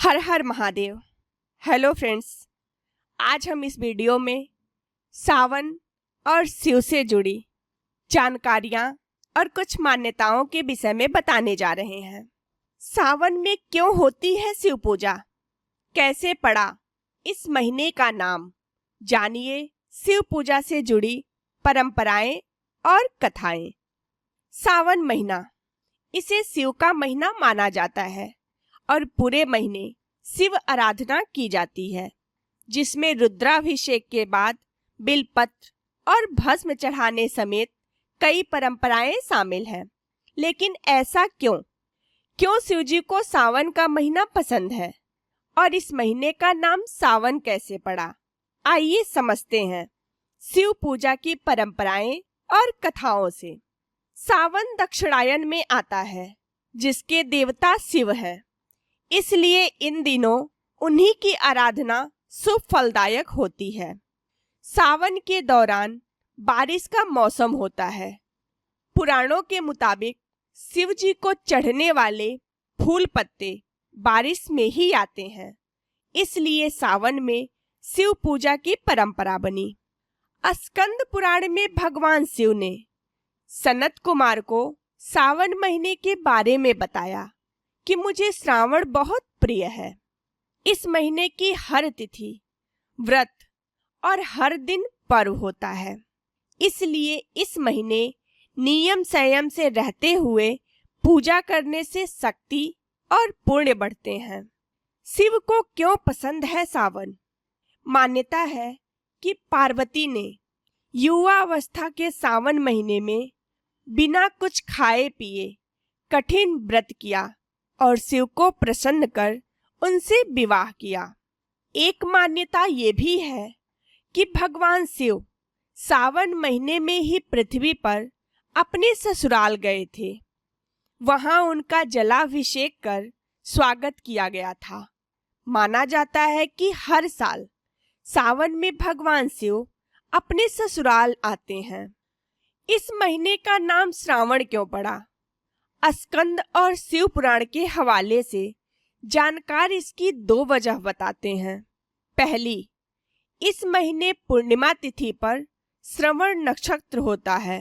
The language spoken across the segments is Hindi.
हर हर महादेव। हेलो फ्रेंड्स, आज हम इस वीडियो में सावन और शिव से जुड़ी जानकारियां और कुछ मान्यताओं के विषय में बताने जा रहे हैं। सावन में क्यों होती है शिव पूजा, कैसे पड़ा इस महीने का नाम, जानिए शिव पूजा से जुड़ी परंपराएं और कथाएं। सावन महीना, इसे शिव का महीना माना जाता है और पूरे महीने शिव आराधना की जाती है, जिसमें रुद्राभिषेक के बाद बिलपत्र और भस्म चढ़ाने समेत कई परंपराएं शामिल हैं। लेकिन ऐसा क्यों शिव जी को सावन का महीना पसंद है और इस महीने का नाम सावन कैसे पड़ा, आइए समझते हैं शिव पूजा की परंपराएं और कथाओं से। सावन दक्षिणायन में आता है, जिसके देवता शिव है, इसलिए इन दिनों उन्हीं की आराधना शुभ फलदायक होती है। सावन के दौरान बारिश का मौसम होता है। पुराणों के मुताबिक शिव जी को चढ़ने वाले फूल पत्ते बारिश में ही आते हैं, इसलिए सावन में शिव पूजा की परंपरा बनी। स्कंद पुराण में भगवान शिव ने सनत कुमार को सावन महीने के बारे में बताया कि मुझे श्रावण बहुत प्रिय है। इस महीने की हर तिथि, व्रत और हर दिन पर्व होता है, इसलिए इस महीने नियम संयम से रहते हुए पूजा करने से शक्ति और पुण्य बढ़ते हैं। शिव को क्यों पसंद है सावन? मान्यता है कि पार्वती ने युवा अवस्था के सावन महीने में बिना कुछ खाए पिए कठिन व्रत किया और शिव को प्रसन्न कर उनसे विवाह किया। एक मान्यता ये भी है कि भगवान शिव सावन महीने में ही पृथ्वी पर अपने ससुराल गए थे। वहां उनका जलाभिषेक कर स्वागत किया गया था। माना जाता है कि हर साल सावन में भगवान शिव अपने ससुराल आते हैं। इस महीने का नाम श्रावण क्यों पड़ा? स्कंद और शिव पुराण के हवाले से जानकार इसकी दो वजह बताते हैं। पहली, इस महीने पूर्णिमा तिथि पर श्रवण नक्षत्र होता है।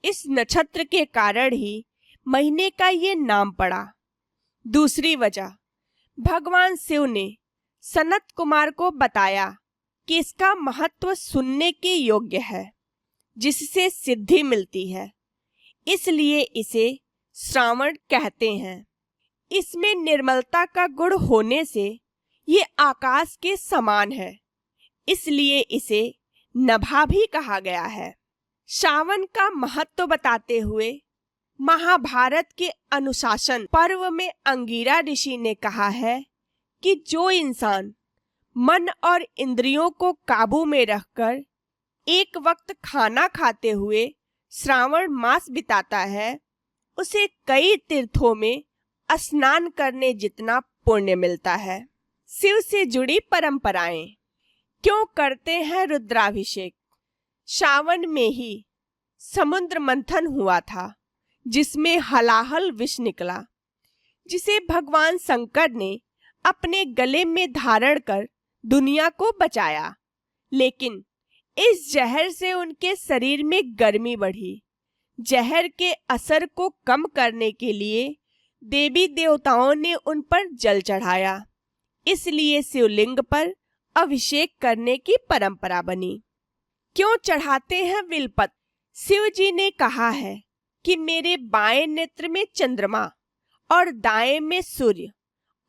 इस नक्षत्र के कारण ही महीने का ये नाम पड़ा। दूसरी वजह, भगवान शिव ने सनत कुमार को बताया कि इसका महत्व सुनने के योग्य है, जिससे सिद्धि मिलती है, इसलिए इसे श्रावण कहते हैं। इसमें निर्मलता का गुण होने से ये आकाश के समान है, इसलिए इसे नभा भी कहा गया है। सावन का महत्व बताते हुए महाभारत के अनुशासन पर्व में अंगिरा ऋषि ने कहा है कि जो इंसान मन और इंद्रियों को काबू में रखकर एक वक्त खाना खाते हुए श्रावण मास बिताता है, उसे कई तीर्थों में स्नान करने जितना पुण्य मिलता है। शिव से जुड़ी परंपराएं। क्यों करते हैं रुद्राभिषेक? सावन में ही समुद्र मंथन हुआ था, जिसमें हलाहल विष निकला, जिसे भगवान शंकर ने अपने गले में धारण कर दुनिया को बचाया। लेकिन इस जहर से उनके शरीर में गर्मी बढ़ी। जहर के असर को कम करने के लिए देवी देवताओं ने उन पर जल चढ़ाया, इसलिए शिवलिंग पर अभिषेक करने की परंपरा बनी। क्यों चढ़ाते हैं बिलपत्र? शिव जी ने कहा है कि मेरे बाएं नेत्र में चंद्रमा और दाएं में सूर्य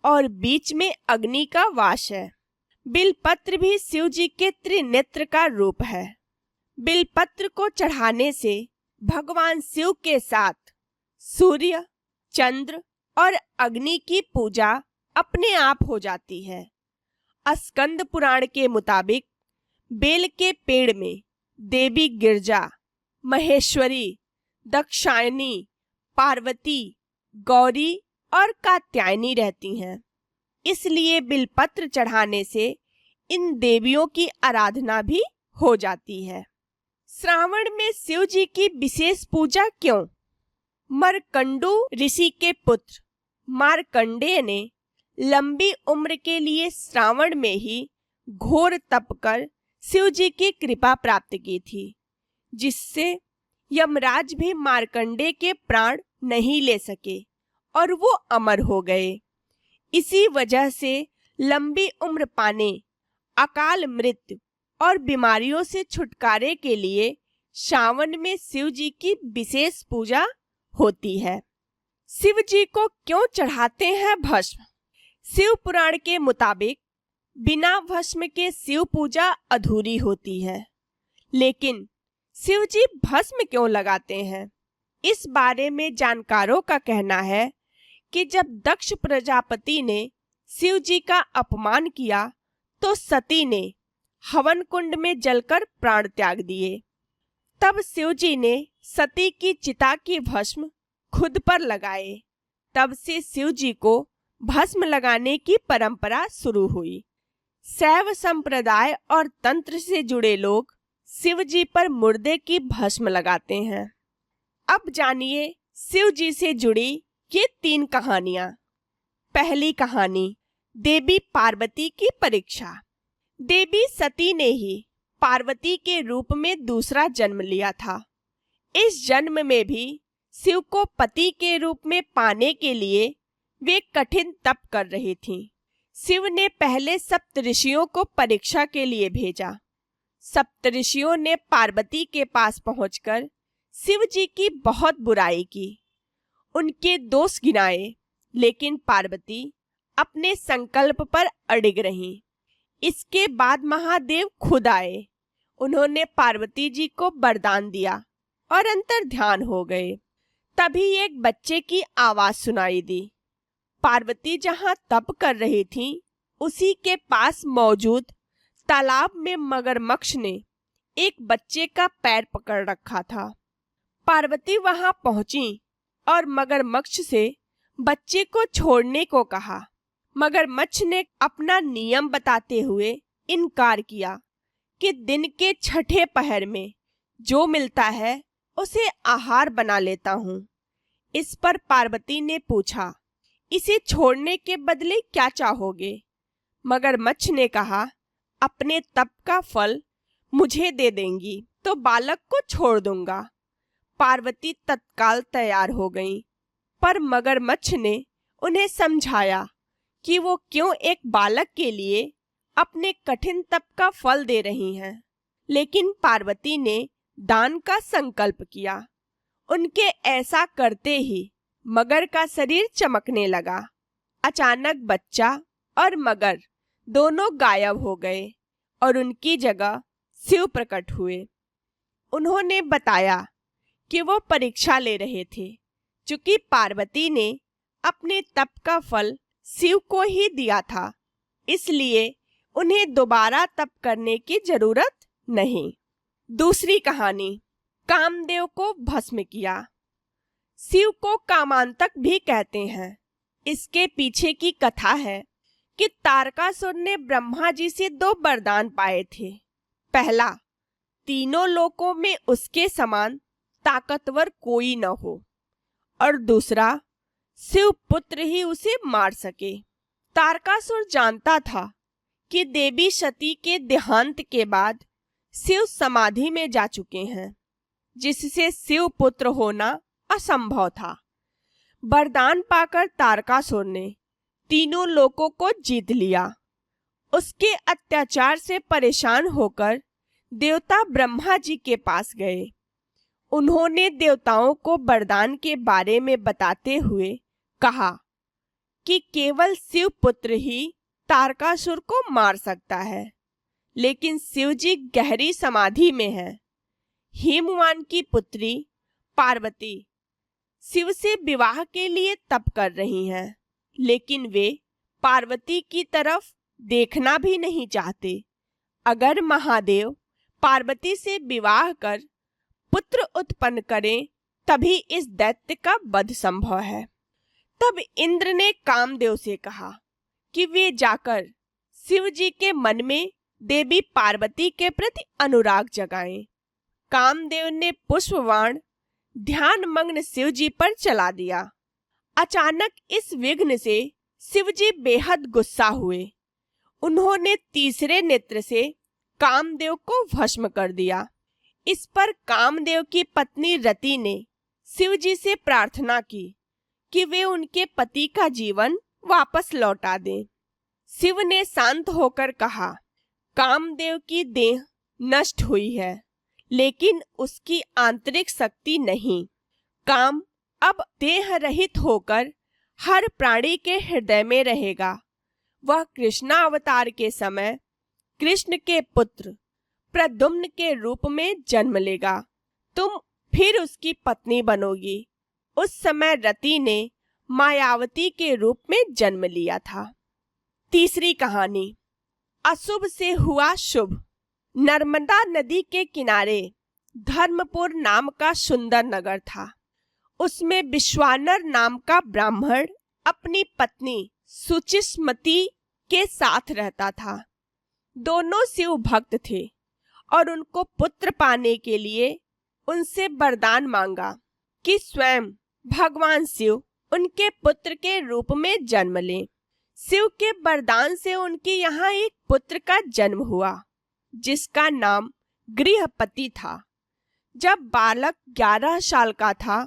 और बीच में अग्नि का वास है। बिलपत्र भी शिव जी के त्रिनेत्र का रूप है। बिलपत्र को चढ़ाने से भगवान शिव के साथ सूर्य, चंद्र और अग्नि की पूजा अपने आप हो जाती है। स्कंद पुराण के मुताबिक बेल के पेड़ में देवी गिरजा, महेश्वरी, दक्षायनी, पार्वती, गौरी और कात्यायनी रहती हैं, इसलिए बिलपत्र चढ़ाने से इन देवियों की आराधना भी हो जाती है। श्रावण में शिव जी की विशेष पूजा क्यों? मरकंडू ऋषि के पुत्र मार्कंडेय ने लंबी उम्र के लिए श्रावण में ही घोर तप कर शिव जी की कृपा प्राप्त की थी, जिससे यमराज भी मार्कंडे के प्राण नहीं ले सके और वो अमर हो गए। इसी वजह से लंबी उम्र पाने, अकाल मृत्यु और बीमारियों से छुटकारे के लिए सावन में शिव जी की विशेष पूजा होती है। शिव जी को क्यों चढ़ाते हैं भस्म? शिव पुराण के मुताबिक बिना भस्म के शिव पूजा अधूरी होती है। लेकिन शिव जी भस्म क्यों लगाते हैं? इस बारे में जानकारों का कहना है कि जब दक्ष प्रजापति ने शिव जी का अपमान किया तो सती ने हवन कुंड में जलकर प्राण त्याग दिए। तब शिव जी ने सती की चिता की भस्म खुद पर लगाए। तब से शिव जी को भस्म लगाने की परंपरा शुरू हुई। शैव संप्रदाय और तंत्र से जुड़े लोग शिव जी पर मुर्दे की भस्म लगाते हैं। अब जानिए शिव जी से जुड़ी ये 3 कहानियां। पहली कहानी, देवी पार्वती की परीक्षा। देवी सती ने ही पार्वती के रूप में दूसरा जन्म लिया था। इस जन्म में भी शिव को पति के रूप में पाने के लिए वे कठिन तप कर रही थीं। शिव ने पहले सप्तऋषियों को परीक्षा के लिए भेजा। सप्तऋषियों ने पार्वती के पास पहुंचकर शिव जी की बहुत बुराई की, उनके दोष गिनाए, लेकिन पार्वती अपने संकल्प पर अडिग रहीं। इसके बाद महादेव खुद आए। उन्होंने पार्वती जी को वरदान दिया और अंतर ध्यान हो गए। तभी एक बच्चे की आवाज सुनाई दी। पार्वती जहां तप कर रही थीं, उसी के पास मौजूद तालाब में मगरमच्छ ने एक बच्चे का पैर पकड़ रखा था। पार्वती वहां पहुंची और मगरमच्छ से बच्चे को छोड़ने को कहा। मगरमच्छ ने अपना नियम बताते हुए इनकार किया कि दिन के छठे पहर में जो मिलता है उसे आहार बना लेता हूँ। इस पर पार्वती ने पूछा, इसे छोड़ने के बदले क्या चाहोगे? मगरमच्छ ने कहा, अपने तप का फल मुझे दे देंगी तो बालक को छोड़ दूंगा। पार्वती तत्काल तैयार हो गईं, पर मगरमच्छ ने उन्हें समझाया कि वो क्यों एक बालक के लिए अपने कठिन तप का फल दे रही हैं। लेकिन पार्वती ने दान का संकल्प किया। उनके ऐसा करते ही मगर का शरीर चमकने लगा। अचानक बच्चा और मगर दोनों गायब हो गए और उनकी जगह शिव प्रकट हुए। उन्होंने बताया कि वो परीक्षा ले रहे थे। चूंकि पार्वती ने अपने तप का फल शिव को ही दिया था, इसलिए उन्हें दोबारा तप करने की जरूरत नहीं। दूसरी कहानी, कामदेव को भस्म किया। शिव को कामांतक भी कहते हैं। इसके पीछे की कथा है कि तारकासुर ने ब्रह्मा जी से 2 वरदान पाए थे। पहला, तीनों लोकों में उसके समान ताकतवर कोई न हो, और दूसरा, शिव पुत्र ही उसे मार सके। तारकासुर जानता था कि देवी सती के देहांत के बाद शिव समाधि में जा चुके हैं, जिससे शिव पुत्र होना असंभव था। वरदान पाकर तारकासुर ने तीनों लोकों को जीत लिया। उसके अत्याचार से परेशान होकर देवता ब्रह्मा जी के पास गए। उन्होंने देवताओं को वरदान के बारे में बताते हुए कहा कि केवल शिव पुत्र ही तारकासुर को मार सकता है, लेकिन शिव जी गहरी समाधि में हैं। हिमवान की पुत्री पार्वती शिव से विवाह के लिए तप कर रही हैं, लेकिन वे पार्वती की तरफ देखना भी नहीं चाहते। अगर महादेव पार्वती से विवाह कर पुत्र उत्पन्न करें, तभी इस दैत्य का वध संभव है। तब इंद्र ने कामदेव से कहा कि वे जाकर शिव जी के मन में देवी पार्वती के प्रति अनुराग जगाएं। कामदेव ने पुष्पबाण ध्यान मग्न शिव जी पर चला दिया। अचानक इस विघ्न से शिव जी बेहद गुस्सा हुए। उन्होंने तीसरे नेत्र से कामदेव को भस्म कर दिया। इस पर कामदेव की पत्नी रति ने शिव जी से प्रार्थना की कि वे उनके पति का जीवन वापस लौटा दें। शिव ने शांत होकर कहा, कामदेव की देह नष्ट हुई है, लेकिन उसकी आंतरिक शक्ति नहीं। काम अब देह रहित होकर हर प्राणी के हृदय में रहेगा। वह कृष्णा अवतार के समय कृष्ण के पुत्र प्रद्युम्न के रूप में जन्म लेगा। तुम फिर उसकी पत्नी बनोगी। उस समय रति ने मायावती के रूप में जन्म लिया था। तीसरी कहानी, अशुभ से हुआ शुभ। नर्मदा नदी के किनारे धर्मपुर नाम का सुंदर नगर था। उसमें विश्वानर नाम का ब्राह्मण अपनी पत्नी सुचिस्मती के साथ रहता था। दोनों शिव भक्त थे और उनको पुत्र पाने के लिए उनसे वरदान मांगा कि स्वयं भगवान शिव उनके पुत्र के रूप में जन्म लें। शिव के वरदान से उनके यहाँ एक पुत्र का जन्म हुआ, जिसका नाम गृहपति था। जब बालक 11 साल का था,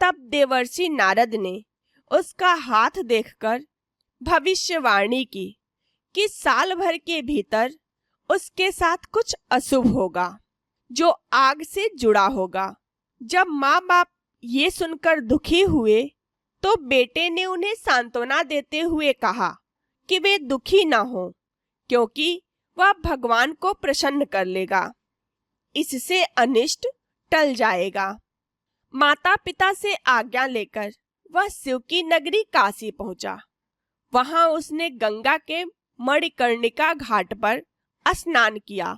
तब देवर्षि नारद ने उसका हाथ देखकर भविष्यवाणी की कि साल भर के भीतर उसके साथ कुछ अशुभ होगा, जो आग से जुड़ा होगा। जब माँ बाप ये सुनकर दुखी हुए, तो बेटे ने उन्हें सांत्वना देते हुए कहा कि वे दुखी न हो, क्योंकि वह भगवान को प्रसन्न कर लेगा। इससे अनिष्ट टल जाएगा। माता पिता से आज्ञा लेकर वह शिव की नगरी काशी पहुंचा। वहां उसने गंगा के मणिकर्णिका घाट पर स्नान किया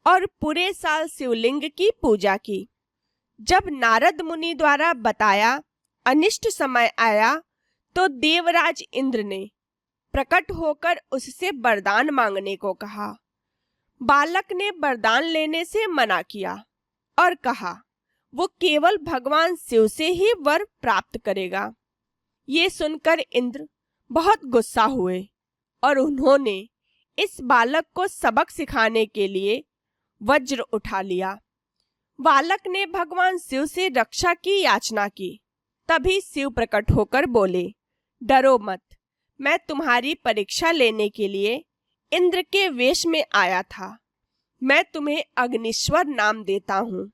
और पूरे साल शिवलिंग की पूजा की। जब नारद मुनि द्वारा बताया अनिष्ट समय आया, तो देवराज इंद्र ने प्रकट होकर उससे वरदान मांगने को कहा। बालक ने वरदान लेने से मना किया और कहा वो केवल भगवान शिव से ही वर प्राप्त करेगा। ये सुनकर इंद्र बहुत गुस्सा हुए और उन्होंने इस बालक को सबक सिखाने के लिए वज्र उठा लिया। बालक ने भगवान शिव से रक्षा की याचना की। तभी शिव प्रकट होकर बोले, डरो मत, मैं तुम्हारी परीक्षा लेने के लिए इंद्र के वेश में आया था। मैं तुम्हें अग्निश्वर नाम देता हूँ।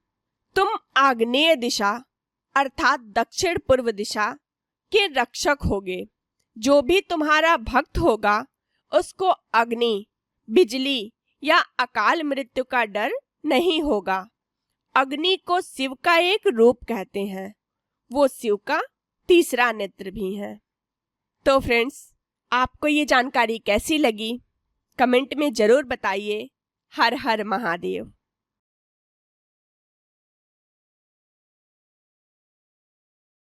तुम आग्नेय दिशा अर्थात दक्षिण पूर्व दिशा के रक्षक होगे। जो भी तुम्हारा भक्त होगा, उसको अग्नि, बिजली या अकाल मृत्यु का डर नहीं होगा। अग्नि को शिव का एक रूप कहते हैं। वो शिव का तीसरा नेत्र भी है। तो फ्रेंड्स, आपको ये जानकारी कैसी लगी? कमेंट में जरूर बताइए। हर हर महादेव।